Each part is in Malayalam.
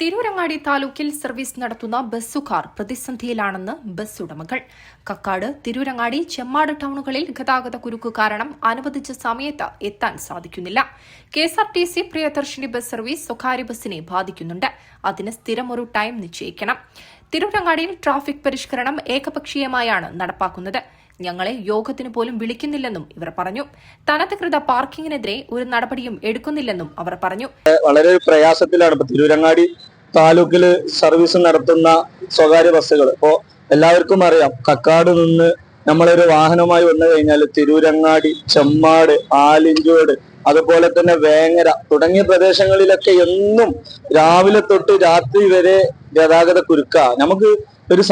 തിരൂരങ്ങാടി താലൂക്കിൽ സർവീസ് നടത്തുന്ന ബസ്സുകാർ പ്രതിസന്ധിയിലാണെന്ന് ബസ് ഉടമകൾ. കക്കാട്, തിരൂരങ്ങാടി, ചെമ്മാട് ടൌണുകളിൽ ഗതാഗത കുരുക്ക് കാരണം അനുവദിച്ച സമയത്ത് എത്താൻ സാധിക്കുന്നില്ല. KSRTC പ്രിയദർശിനി ബസ് സർവീസ് സ്വകാര്യ ബസിനെ ബാധിക്കുന്നുണ്ട്. അതിന് സ്ഥിരം ഒരു ടൈം നിശ്ചയിക്കണം. തിരൂരങ്ങാടിയിൽ ട്രാഫിക് പരിഷ്കരണം ഏകപക്ഷീയമായാണ് നടപ്പാക്കുന്നത്. ഞങ്ങളെ യോഗത്തിന് പോലും വിളിക്കുന്നില്ലെന്നും ഇവർ പറഞ്ഞു. തനധികൃത പാർക്കിങ്ങിനെതിരെ ഒരു നടപടിയും എടുക്കുന്നില്ലെന്നും അവർ പറഞ്ഞു. വളരെ പ്രയാസത്തിലാണ് ഇപ്പൊ തിരൂരങ്ങാടി താലൂക്കിൽ സർവീസ് നടത്തുന്ന സ്വകാര്യ ബസ്സുകൾ. ഇപ്പോ എല്ലാവർക്കും അറിയാം, കക്കാട് നിന്ന് നമ്മളൊരു വാഹനമായി വന്നു കഴിഞ്ഞാൽ തിരൂരങ്ങാടി, ചെമ്മാട്, ആലിഞ്ചോട്, അതുപോലെ തന്നെ വേങ്ങര തുടങ്ങിയ പ്രദേശങ്ങളിലൊക്കെ എന്നും രാവിലെ തൊട്ട് രാത്രി വരെ ഗതാഗത കുരുക്ക. നമുക്ക് ഒരു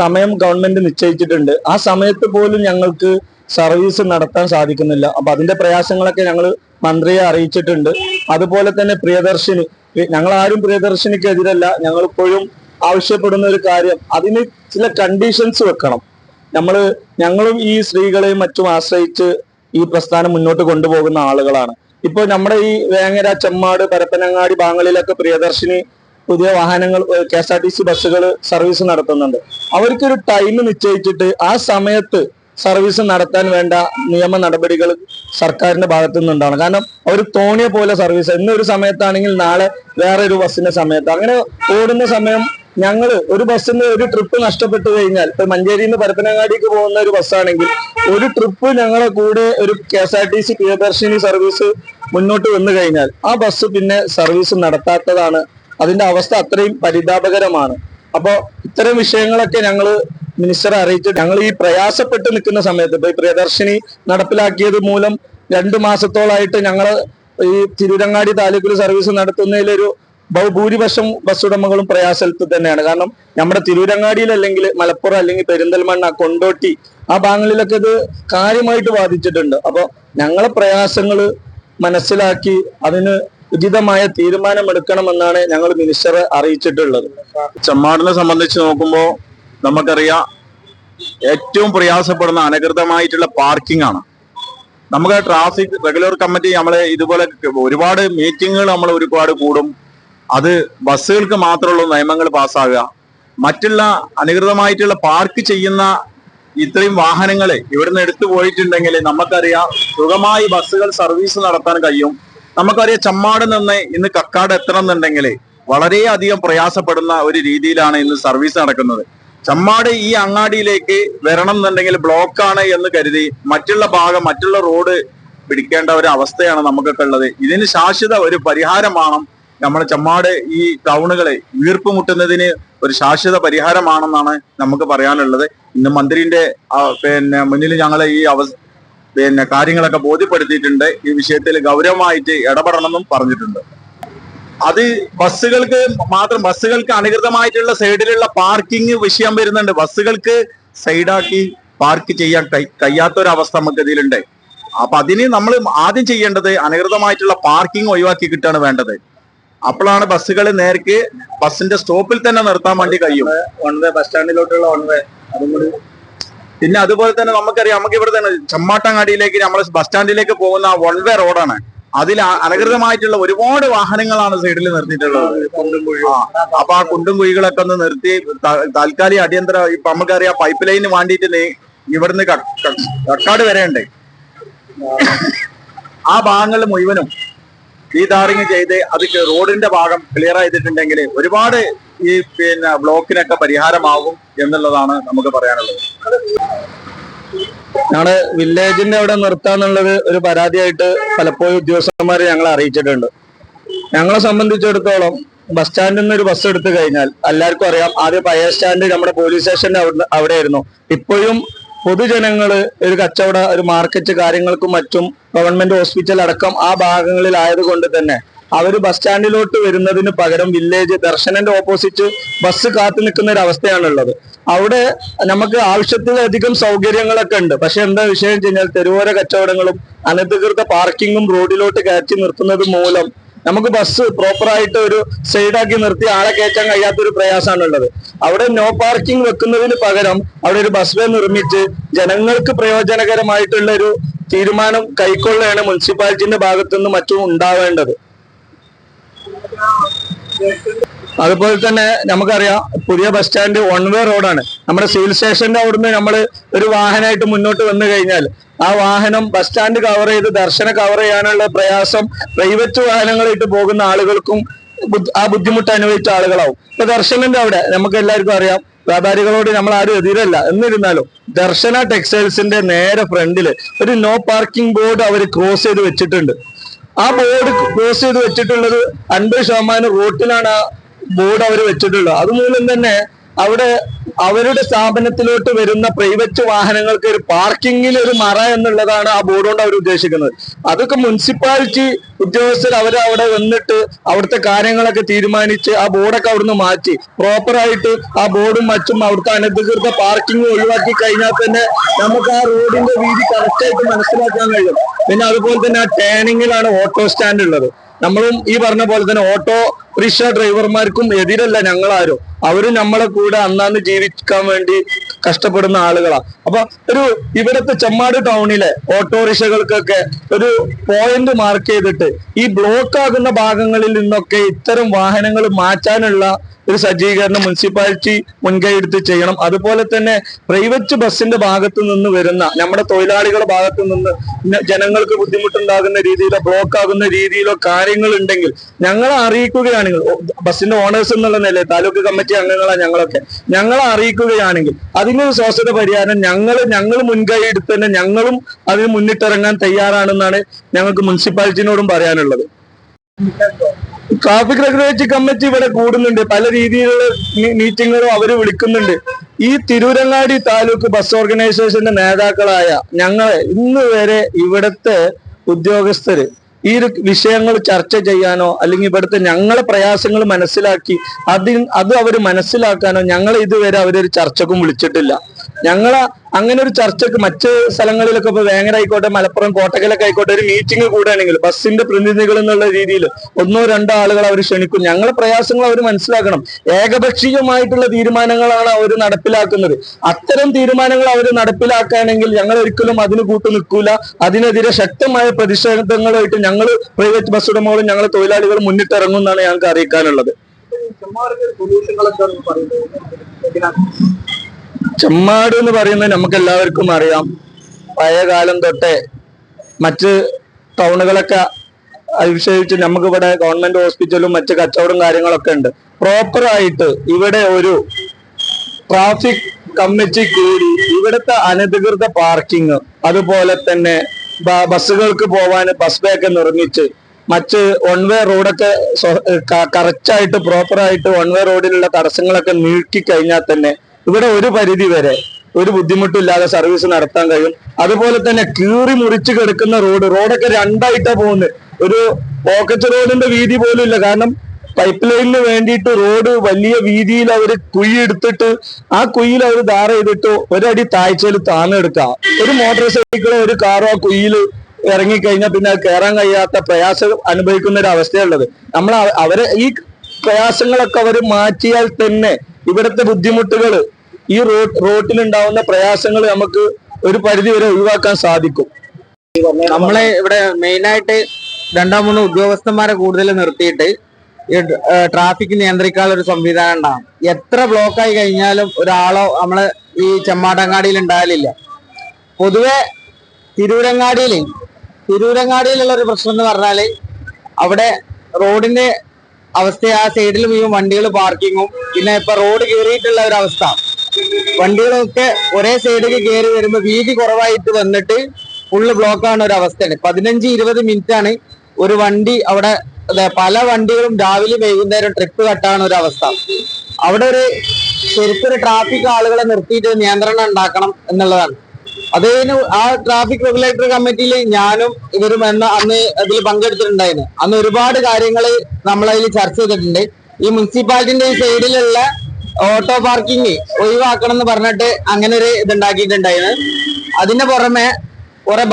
സമയം ഗവൺമെന്റ് നിശ്ചയിച്ചിട്ടുണ്ട്. ആ സമയത്ത് പോലും ഞങ്ങൾക്ക് സർവീസ് നടത്താൻ സാധിക്കുന്നില്ല. അപ്പൊ അതിന്റെ പ്രയാസങ്ങളൊക്കെ ഞങ്ങൾ മന്ത്രിയെ അറിയിച്ചിട്ടുണ്ട്. അതുപോലെ തന്നെ പ്രിയദർശിനി, ഞങ്ങൾ ആരും പ്രിയദർശിനിക്കെതിരല്ല. ഞങ്ങളിപ്പോഴും ആവശ്യപ്പെടുന്ന ഒരു കാര്യം, അതിന് ചില കണ്ടീഷൻസ് വെക്കണം. ഞങ്ങളും ഈ സ്ത്രീകളെയും മറ്റും ആശ്രയിച്ച് ഈ പ്രസ്ഥാനം മുന്നോട്ട് കൊണ്ടുപോകുന്ന ആളുകളാണ്. ഇപ്പോൾ നമ്മുടെ ഈ വേങ്ങര, ചെമ്മാട്, പരപ്പനങ്ങാടി ഭാഗങ്ങളിലൊക്കെ പ്രിയദർശിനി പുതിയ വാഹനങ്ങൾ KSRTC ബസ്സുകൾ സർവീസ് നടത്തുന്നുണ്ട്. അവർക്കൊരു ടൈം നിശ്ചയിച്ചിട്ട് ആ സമയത്ത് സർവീസ് നടത്താൻ വേണ്ട നിയമ നടപടികൾ സർക്കാരിന്റെ ഭാഗത്തു നിന്നുണ്ടാണ്. കാരണം അവർ തോന്നിയ പോലെ സർവീസ് ഇന്നൊരു സമയത്താണെങ്കിൽ നാളെ വേറെ ഒരു ബസ്സിന്റെ സമയത്ത് അങ്ങനെ ഓടുന്ന സമയം. ഞങ്ങൾ ഒരു ബസ്സിന് ഒരു ട്രിപ്പ് നഷ്ടപ്പെട്ടു കഴിഞ്ഞാൽ, ഇപ്പൊ മഞ്ചേരിയിൽ നിന്ന് പരപ്പനങ്ങാടിക്ക് പോകുന്ന ഒരു ബസ്സാണെങ്കിൽ ഒരു ട്രിപ്പ് ഞങ്ങളെ കൂടെ ഒരു KSRTC പ്രിയദർശിനി സർവീസ് മുന്നോട്ട് വന്നു കഴിഞ്ഞാൽ ആ ബസ് പിന്നെ സർവീസ് നടത്താത്തതാണ്. അതിന്റെ അവസ്ഥ അത്രയും പരിതാപകരമാണ്. അപ്പോ ഇത്തരം വിഷയങ്ങളൊക്കെ ഞങ്ങൾ മിനിസ്റ്ററെ അറിയിച്ചു. ഞങ്ങൾ ഈ പ്രയാസപ്പെട്ട് നിൽക്കുന്ന സമയത്ത്, ഇപ്പൊ ഈ പ്രിയദർശിനി നടപ്പിലാക്കിയത് മൂലം 2 മാസത്തോളായിട്ട് ഞങ്ങൾ ഈ തിരൂരങ്ങാടി താലൂക്കിൽ സർവീസ് നടത്തുന്നതിലൊരു ബഹുഭൂരിപക്ഷം ബസ് ഉടമകളും പ്രയാസത്തിൽ തന്നെയാണ്. കാരണം നമ്മുടെ തിരൂരങ്ങാടിയിൽ അല്ലെങ്കിൽ മലപ്പുറം അല്ലെങ്കിൽ പെരിന്തൽമണ്ണ, കൊണ്ടോട്ടി ആ ഭാഗങ്ങളിലൊക്കെ ഇത് കാര്യമായിട്ട് ബാധിച്ചിട്ടുണ്ട്. അപ്പൊ ഞങ്ങളെ പ്രയാസങ്ങൾ മനസ്സിലാക്കി അതിന് ഉചിതമായ തീരുമാനമെടുക്കണമെന്നാണ് ഞങ്ങൾ മിനിസ്റ്ററെ അറിയിച്ചിട്ടുള്ളത്. ചെമ്മാടിനെ സംബന്ധിച്ച് നോക്കുമ്പോൾ നമുക്കറിയാം, ഏറ്റവും പ്രയാസപ്പെടുന്ന അനധികൃതമായിട്ടുള്ള പാർക്കിംഗ് ആണ്. നമുക്ക് ട്രാഫിക് റെഗുലർ കമ്മിറ്റി ഇതുപോലെ ഒരുപാട് മീറ്റിങ്ങുകൾ ഒരുപാട് കൂടും. അത് ബസ്സുകൾക്ക് മാത്രമുള്ള നിയമങ്ങൾ പാസ്സാകുക, മറ്റുള്ള അനധികൃതമായിട്ടുള്ള പാർക്ക് ചെയ്യുന്ന ഇത്രയും വാഹനങ്ങൾ ഇവിടുന്ന് എടുത്തു പോയിട്ടുണ്ടെങ്കിൽ നമുക്കറിയാം സുഖമായി ബസ്സുകൾ സർവീസ് നടത്താൻ കഴിയും. നമുക്കറിയാം, ചെമ്മാട് നിന്ന് ഇന്ന് കക്കാട് എത്തണം എന്നുണ്ടെങ്കിൽ വളരെയധികം പ്രയാസപ്പെടുന്ന ഒരു രീതിയിലാണ് ഇന്ന് സർവീസ് നടക്കുന്നത്. ചെമ്മാട് ഈ അങ്ങാടിയിലേക്ക് വരണം എന്നുണ്ടെങ്കിൽ ബ്ലോക്കാണ് എന്ന് കരുതി മറ്റുള്ള റോഡ് പിടിക്കേണ്ട ഒരു അവസ്ഥയാണ് നമുക്കൊക്കെ ഉള്ളത്. ഇതിന് ശാശ്വത ഒരു പരിഹാരമാണ് നമ്മുടെ ചെമ്മാട് ഈ ടൗണുകളെ വീർപ്പുമുട്ടുന്നതിന് ഒരു ശാശ്വത പരിഹാരമാണെന്നാണ് നമുക്ക് പറയാനുള്ളത്. ഇന്ന് മന്ത്രിന്റെ മുന്നിൽ ഞങ്ങൾ ഈ കാര്യങ്ങളൊക്കെ ബോധ്യപ്പെടുത്തിയിട്ടുണ്ട്. ഈ വിഷയത്തിൽ ഗൗരവമായിട്ട് ഇടപെടണമെന്നും പറഞ്ഞിട്ടുണ്ട്. അത് ബസ്സുകൾക്ക് അനധികൃതമായിട്ടുള്ള സൈഡിലുള്ള പാർക്കിംഗ് വിഷയം വരുന്നുണ്ട്. ബസ്സുകൾക്ക് സൈഡാക്കി പാർക്ക് ചെയ്യാൻ കഴിയാത്തൊരവസ്ഥ നമുക്ക് ഇതിലുണ്ട്. അപ്പൊ അതിന് നമ്മൾ ആദ്യം ചെയ്യേണ്ടത് അനധികൃതമായിട്ടുള്ള പാർക്കിംഗ് ഒഴിവാക്കി കിട്ടാണ് വേണ്ടത്. അപ്പോഴാണ് ബസ്സുകൾ നേർക്ക് ബസ്സിന്റെ സ്റ്റോപ്പിൽ തന്നെ നിർത്താൻ വേണ്ടി കഴിയും. ബസ് സ്റ്റാൻഡിലോട്ടുള്ള അതും കൂടി. പിന്നെ അതുപോലെ തന്നെ നമുക്കറിയാം, നമുക്ക് ഇവിടെ തന്നെ ചെമ്മാട്ടങ്ങാടിയിലേക്ക് നമ്മൾ ബസ് സ്റ്റാൻഡിലേക്ക് പോകുന്ന 1 വേ റോഡാണ്. അതിൽ അനധികൃതമായിട്ടുള്ള ഒരുപാട് വാഹനങ്ങളാണ് സൈഡിൽ നിർത്തിയിട്ടുള്ളത്. അപ്പൊ ആ കുണ്ടും കുഴികളൊക്കെ ഒന്ന് നിർത്തി താൽക്കാലിക അടിയന്തര, ഇപ്പൊ നമുക്കറിയാം പൈപ്പ് ലൈന് വേണ്ടിയിട്ട് ഇവിടുന്ന് കക്കാട് വരെ ഉണ്ട്. ആ ഭാഗങ്ങൾ മുഴുവനും ഡീടാറിങ് ചെയ്ത് അത് റോഡിന്റെ ഭാഗം ക്ലിയർ ചെയ്തിട്ടുണ്ടെങ്കിൽ ഒരുപാട് ഈ ബ്ലോക്കിനൊക്കെ പരിഹാരമാകും എന്നുള്ളതാണ് നമുക്ക് പറയാനുള്ളത്. ഞങ്ങള് വില്ലേജിന്റെ അവിടെ നിർത്താന്നുള്ളത് ഒരു പരാതിയായിട്ട് പലപ്പോഴും ഉദ്യോഗസ്ഥന്മാരെ ഞങ്ങളെ അറിയിച്ചിട്ടുണ്ട്. ഞങ്ങളെ സംബന്ധിച്ചിടത്തോളം ബസ് സ്റ്റാൻഡിൽ നിന്ന് ഒരു ബസ് എടുത്തു കഴിഞ്ഞാൽ എല്ലാവർക്കും അറിയാം, ആദ്യം പഴയ സ്റ്റാൻഡ് നമ്മുടെ പോലീസ് സ്റ്റേഷന്റെ അവിടെ ആയിരുന്നു. ഇപ്പോഴും പൊതുജനങ്ങള് ഒരു കച്ചവട, ഒരു മാർക്കറ്റ് കാര്യങ്ങൾക്കും മറ്റും ഗവൺമെന്റ് ഹോസ്പിറ്റൽ അടക്കം ആ ഭാഗങ്ങളിലായത് കൊണ്ട് തന്നെ അവര് ബസ് സ്റ്റാൻഡിലോട്ട് വരുന്നതിന് പകരം വില്ലേജ് ദർശനന്റെ ഓപ്പോസിറ്റ് ബസ് കാത്തു നിൽക്കുന്ന ഒരു അവസ്ഥയാണുള്ളത്. അവിടെ നമുക്ക് ആവശ്യത്തിലധികം സൗകര്യങ്ങളൊക്കെ ഉണ്ട്. പക്ഷെ എന്താ വിഷയം വെച്ച് കഴിഞ്ഞാൽ തെരുവോര കച്ചവടങ്ങളും അനധികൃത പാർക്കിങ്ങും റോഡിലോട്ട് കയറ്റി നിർത്തുന്നത് മൂലം നമുക്ക് ബസ് പ്രോപ്പറായിട്ട് ഒരു സൈഡാക്കി നിർത്തി ആളെ കയറ്റാൻ കഴിയാത്തൊരു പ്രയാസമാണുള്ളത്. അവിടെ നോ പാർക്കിംഗ് വെക്കുന്നതിന് പകരം അവിടെ ഒരു ബസ് വേ നിർമ്മിച്ച് ജനങ്ങൾക്ക് പ്രയോജനകരമായിട്ടുള്ള ഒരു തീരുമാനം കൈക്കൊള്ളുകയാണ് മുനിസിപ്പാലിറ്റിന്റെ ഭാഗത്തുനിന്ന് മറ്റും ഉണ്ടാവേണ്ടത്. അതുപോലെ തന്നെ നമുക്കറിയാം പുതിയ ബസ് സ്റ്റാൻഡ് വൺ വേ റോഡാണ്. നമ്മുടെ സിവിൽ സ്റ്റേഷന്റെ അവിടുന്ന് നമ്മൾ ഒരു വാഹനമായിട്ട് മുന്നോട്ട് വന്നു കഴിഞ്ഞാൽ ആ വാഹനം ബസ് സ്റ്റാൻഡ് കവർ ചെയ്ത് ദർശനം കവർ ചെയ്യാനുള്ള പ്രയാസം പ്രൈവറ്റ് വാഹനങ്ങളായിട്ട് പോകുന്ന ആളുകൾക്കും ആ ബുദ്ധിമുട്ട് അനുഭവിച്ച ആളുകളാവും. ഇപ്പൊ ദർശനന്റെ അവിടെ നമുക്ക് എല്ലാവർക്കും അറിയാം, വ്യാപാരികളോട് നമ്മൾ ആരും എതിരല്ല. എന്നിരുന്നാലും ദർശന ടെക്സ്റ്റൈൽസിന്റെ നേരെ ഫ്രണ്ടില് ഒരു നോ പാർക്കിംഗ് ബോർഡ് അവർ ക്രോസ് ചെയ്ത് വെച്ചിട്ടുണ്ട്. ആ ബോർഡ് ക്രോസ് ചെയ്ത് വെച്ചിട്ടുള്ളത് 50% റോട്ടിലാണ് ആ ബോർഡ് അവർ വെച്ചിട്ടുള്ളത്. അതുമൂലം തന്നെ അവിടെ അവരുടെ സ്ഥാപനത്തിലോട്ട് വരുന്ന പ്രൈവറ്റ് വാഹനങ്ങൾക്ക് ഒരു പാർക്കിങ്ങിൽ ഒരു മറ എന്നുള്ളതാണ് ആ ബോർഡ് കൊണ്ട് അവർ ഉദ്ദേശിക്കുന്നത്. അതൊക്കെ മുനിസിപ്പാലിറ്റി ഉദ്യോഗസ്ഥർ അവിടെ വന്നിട്ട് അവിടുത്തെ കാര്യങ്ങളൊക്കെ തീരുമാനിച്ച് ആ ബോർഡൊക്കെ അവിടുന്ന് മാറ്റി പ്രോപ്പറായിട്ട് ആ ബോർഡും മറ്റും അവിടുത്തെ അനധികൃത പാർക്കിംഗ് ഒഴിവാക്കി കഴിഞ്ഞാൽ തന്നെ നമുക്ക് ആ റോഡിന്റെ വീതി കറക്റ്റായിട്ട് മനസ്സിലാക്കാൻ കഴിയും. പിന്നെ അതുപോലെ തന്നെ ആ ടേണിങ്ങിലാണ് ഓട്ടോ സ്റ്റാൻഡ് ഉള്ളത്. നമ്മളും ഈ പറഞ്ഞ പോലെ തന്നെ ഓട്ടോ റിക്ഷ ഡ്രൈവർമാർക്കും എതിരല്ല ഞങ്ങളാരും. അവരും നമ്മളെ കൂടെ അന്നാന്ന് ജീവിക്കാൻ വേണ്ടി കഷ്ടപ്പെടുന്ന ആളുകളാണ്. അപ്പൊ ഇവിടുത്തെ ചെമ്മാട് ടൗണിലെ ഓട്ടോറിക്ഷകൾക്കൊക്കെ ഒരു പോയിന്റ് മാർക്ക് ചെയ്തിട്ട് ഈ ബ്ലോക്ക് ആകുന്ന ഭാഗങ്ങളിൽ നിന്നൊക്കെ ഇത്തരം വാഹനങ്ങൾ മാറ്റാനുള്ള ഒരു സജ്ജീകരണം മുനിസിപ്പാലിറ്റി മുൻകൈ എടുത്ത് ചെയ്യണം. അതുപോലെ തന്നെ പ്രൈവറ്റ് ബസ്സിന്റെ ഭാഗത്തു നിന്ന് വരുന്ന നമ്മുടെ തൊഴിലാളികളുടെ ഭാഗത്തു നിന്ന് ജനങ്ങൾക്ക് ബുദ്ധിമുട്ടുണ്ടാകുന്ന രീതിയിലോ ബ്ലോക്ക് ആകുന്ന രീതിയിലോ കാര്യങ്ങൾ ഉണ്ടെങ്കിൽ ഞങ്ങളെ അറിയിക്കുകയാണെങ്കിൽ, ബസ്സിന്റെ ഓണേഴ്സ് എന്നുള്ള നിലയിൽ താലൂക്ക് കമ്മിറ്റി അംഗങ്ങളാണ് ഞങ്ങളെ അറിയിക്കുകയാണെങ്കിൽ അതിനൊരു ശാശ്വത പരിഹാരം ഞങ്ങൾ മുൻകൈ എടുത്ത് തന്നെ ഞങ്ങളും അതിന് മുന്നിട്ടിറങ്ങാൻ തയ്യാറാണെന്നാണ് ഞങ്ങൾക്ക് മുനിസിപ്പാലിറ്റിനോടും പറയാനുള്ളത്. ട്രാഫിക് റെഗുലേറ്ററി കമ്മിറ്റി ഇവിടെ കൂടുന്നുണ്ട്, പല രീതിയിലുള്ള മീറ്റിങ്ങുകളും അവർ വിളിക്കുന്നുണ്ട്. ഈ തിരൂരങ്ങാടി താലൂക്ക് ബസ് ഓർഗനൈസേഷന്റെ നേതാക്കളായ ഞങ്ങളെ ഇന്ന് വരെ ഇവിടുത്തെ ഉദ്യോഗസ്ഥര് ഈ ഒരു വിഷയങ്ങൾ ചർച്ച ചെയ്യാനോ അല്ലെങ്കിൽ ഇവിടുത്തെ ഞങ്ങളെ പ്രയാസങ്ങൾ മനസ്സിലാക്കി അത് അവർ മനസ്സിലാക്കാനോ ഞങ്ങളെ ഇതുവരെ അവരൊരു ചർച്ചക്കും വിളിച്ചിട്ടില്ല. ഞങ്ങളെ അങ്ങനെ ഒരു ചർച്ചക്ക് മറ്റ് സ്ഥലങ്ങളിലൊക്കെ ഇപ്പൊ വേങ്ങര ആയിക്കോട്ടെ, മലപ്പുറം കോട്ടക്കലൊക്കെ ആയിക്കോട്ടെ, ഒരു മീറ്റിംഗ് കൂടുകയാണെങ്കിൽ ബസ്സിന്റെ പ്രതിനിധികൾ എന്നുള്ള രീതിയിൽ 1-2 ആളുകൾ അവർ ക്ഷണിക്കും. ഞങ്ങളെ പ്രയാസങ്ങൾ അവർ മനസ്സിലാക്കണം. ഏകപക്ഷീയമായിട്ടുള്ള തീരുമാനങ്ങളാണ് അവർ നടപ്പിലാക്കുന്നത്. അത്തരം തീരുമാനങ്ങൾ അവർ നടപ്പിലാക്കുകയാണെങ്കിൽ ഞങ്ങൾ ഒരിക്കലും അതിന് കൂട്ടു നിൽക്കൂല. അതിനെതിരെ ശക്തമായ പ്രതിഷേധങ്ങളുമായിട്ട് ഞങ്ങൾ പ്രൈവറ്റ് ബസ് ഉടമകളും ഞങ്ങളെ തൊഴിലാളികളും മുന്നിട്ടിറങ്ങും എന്നാണ് ഞങ്ങൾക്ക് അറിയിക്കാനുള്ളത്. ചെമ്മാട് എന്ന് പറയുന്നത് നമുക്ക് എല്ലാവർക്കും അറിയാം. പഴയ കാലം തൊട്ടേ മറ്റ് ടൗണുകളൊക്കെ അഭിഷേകിച്ച് നമുക്കിവിടെ ഗവൺമെന്റ് ഹോസ്പിറ്റലും മറ്റ് കച്ചവടം കാര്യങ്ങളൊക്കെ ഉണ്ട്. പ്രോപ്പറായിട്ട് ഇവിടെ ഒരു ട്രാഫിക് കമ്മിറ്റി കൂടി ഇവിടുത്തെ അനധികൃത പാർക്കിങ്, അതുപോലെ തന്നെ ബസ്സുകൾക്ക് പോവാൻ ബസ് ബേക്ക് നിർമ്മിച്ച് മറ്റ് വൺ വേ റോഡൊക്കെ കറക്റ്റായിട്ട് പ്രോപ്പറായിട്ട് വൺ വേ റോഡിലുള്ള തടസ്സങ്ങളൊക്കെ നീക്കി കഴിഞ്ഞാൽ തന്നെ ഇവിടെ ഒരു പരിധി വരെ ഒരു ബുദ്ധിമുട്ടില്ലാതെ സർവീസ് നടത്താൻ കഴിയും. അതുപോലെ തന്നെ കീറി മുറിച്ച് കിടക്കുന്ന റോഡൊക്കെ രണ്ടായിട്ടാണ് പോകുന്നത്. ഒരു പോക്കറ്റ് റോഡിന്റെ വീതി പോലും ഇല്ല. കാരണം പൈപ്പ് ലൈനിന് വേണ്ടിയിട്ട് റോഡ് വലിയ വീതിയിൽ അവർ കുഴി എടുത്തിട്ട് ആ കുഴിയിൽ അവർ ധാര ചെയ്തിട്ട് ഒരടി താഴ്ചയിൽ താന്നെടുക്കുക. ഒരു മോട്ടോർ സൈക്കിളോ ഒരു കാറോ ആ കുഴിയിൽ ഇറങ്ങിക്കഴിഞ്ഞാൽ പിന്നെ അത് കയറാൻ കഴിയാത്ത പ്രയാസം അനുഭവിക്കുന്ന ഒരു അവസ്ഥയുള്ളത്. അവരെ ഈ പ്രയാസങ്ങളൊക്കെ അവർ മാറ്റിയാൽ തന്നെ ഇവിടുത്തെ ബുദ്ധിമുട്ടുകൾ, ഈ റോട്ടിലുണ്ടാവുന്ന പ്രയാസങ്ങൾ നമുക്ക് ഒരു പരിധി വരെ ഒഴിവാക്കാൻ സാധിക്കും. നമ്മളെ ഇവിടെ മെയിനായിട്ട് 2-3 ഉദ്യോഗസ്ഥന്മാരെ കൂടുതൽ നിർത്തിയിട്ട് ഈ ട്രാഫിക് നിയന്ത്രിക്കാനുള്ള ഒരു സംവിധാനം ഉണ്ടാകും. എത്ര ബ്ലോക്കായി കഴിഞ്ഞാലും ഒരാളോ നമ്മളെ ഈ ചെമ്മാടങ്ങാടിയിൽ ഉണ്ടാകലില്ല. പൊതുവെ തിരൂരങ്ങാടിയിലുള്ള ഒരു പ്രശ്നം എന്ന് പറഞ്ഞാല് അവിടെ റോഡിന്റെ അവസ്ഥ, ആ സൈഡിൽ മുഴുവൻ വണ്ടികൾ പാർക്കിങ്ങും, പിന്നെ ഇപ്പൊ റോഡ് കയറിയിട്ടുള്ള ഒരു അവസ്ഥ, വണ്ടികളൊക്കെ ഒരേ സൈഡിലേക്ക് കയറി വരുമ്പോ വീതി കുറവായിട്ട് വന്നിട്ട് ഫുള്ള് ബ്ലോക്കാണ് ഒരു അവസ്ഥയാണ്. 15-20 മിനിറ്റ് ആണ് ഒരു വണ്ടി അവിടെ. പല വണ്ടികളും രാവിലെ വൈകുന്നേരം ട്രിപ്പ് കട്ടാണ് ഒരു അവസ്ഥ. അവിടെ ഒരു ശരിക്കൊരു ട്രാഫിക് ആളുകളെ നിർത്തിയിട്ട് നിയന്ത്രണം ഉണ്ടാക്കണം എന്നുള്ളതാണ്. അതിന് ആ ട്രാഫിക് റെഗുലേറ്ററി കമ്മിറ്റിയിൽ ഞാനും ഇവരും അന്ന് അതിൽ പങ്കെടുത്തിട്ടുണ്ടായിരുന്നു. അന്ന് ഒരുപാട് കാര്യങ്ങൾ നമ്മളതിൽ ചർച്ച ചെയ്തിട്ടുണ്ട്. ഈ മുനിസിപ്പാലിറ്റിന്റെ ഈ സൈഡിലുള്ള ഓട്ടോ പാർക്കിംഗ് ഒഴിവാക്കണം എന്ന് പറഞ്ഞിട്ട് അങ്ങനെ ഒരു ഇതുണ്ടാക്കിയിട്ടുണ്ടായിരുന്നു. അതിന്റെ പുറമെ കുറെ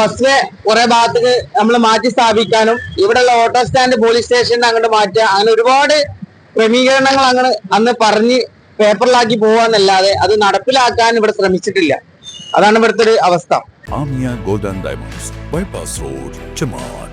ഭാഗത്തേക്ക് നമ്മൾ മാറ്റി സ്ഥാപിക്കാനും ഇവിടെയുള്ള ഓട്ടോ സ്റ്റാൻഡ് പോലീസ് സ്റ്റേഷനിൽ അങ്ങോട്ട് മാറ്റുക, അങ്ങനെ ഒരുപാട് ക്രമീകരണങ്ങൾ അങ്ങനെ അന്ന് പറഞ്ഞ് പേപ്പറിലാക്കി പോവാന്നല്ലാതെ അത് നടപ്പിലാക്കാൻ ഇവിടെ ശ്രമിച്ചിട്ടില്ല. അതാണ് ഇവിടുത്തെ ഒരു അവസ്ഥ. Amiya gold and diamonds, bypass road, Chemmad.